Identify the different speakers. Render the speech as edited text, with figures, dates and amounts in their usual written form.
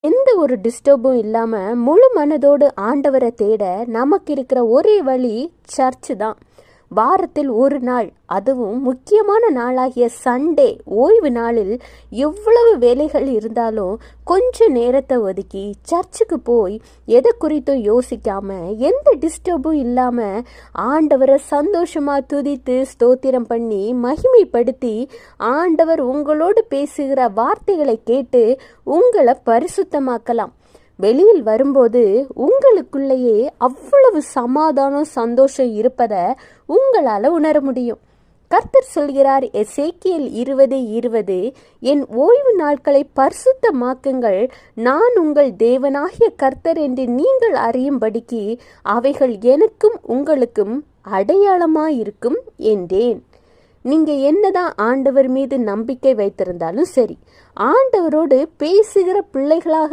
Speaker 1: எந்த ஒரு டிஸ்டர்பும் இல்லாம முழு மனதோடு ஆண்டவரை தேட நமக்கு இருக்கிற ஒரே வழி சர்ச்சு தான். வாரத்தில் ஒரு நாள், அதுவும் முக்கியமான நாளாகிய சண்டே ஓய்வு நாளில் எவ்வளவு வேலைகள் இருந்தாலும் கொஞ்ச நேரத்தை ஒதுக்கி சர்ச்சுக்கு போய் எதை குறித்தும் யோசிக்காம எந்த டிஸ்டர்பும் இல்லாம ஆண்டவரை சந்தோஷமா துதித்து ஸ்தோத்திரம் பண்ணி மகிமைப்படுத்தி ஆண்டவர் உங்களோடு பேசுகிற வார்த்தைகளை கேட்டு உங்களை பரிசுத்தமாக்கலாம். வெளியில் வரும்போது உங்களுக்குள்ளேயே அவ்வளவு சமாதானம் சந்தோஷம் இருப்பதை உங்களால் உணர முடியும். கர்த்தர் சொல்கிறார், எசேக்கியேல் 20:20, என் ஓய்வு நாட்களை பரிசுத்தமாக்குங்கள், நான் உங்கள் தேவனாகிய கர்த்தர் என்று நீங்கள் அறியும்படிக்கு அவைகள் எனக்கும் உங்களுக்கும் அடையாளமாயிருக்கும் என்றேன். நீங்கள் என்னதான் ஆண்டவர் மீது நம்பிக்கை வைத்திருந்தாலும் சரி, ஆண்டவரோடு பேசுகிற பிள்ளைகளாக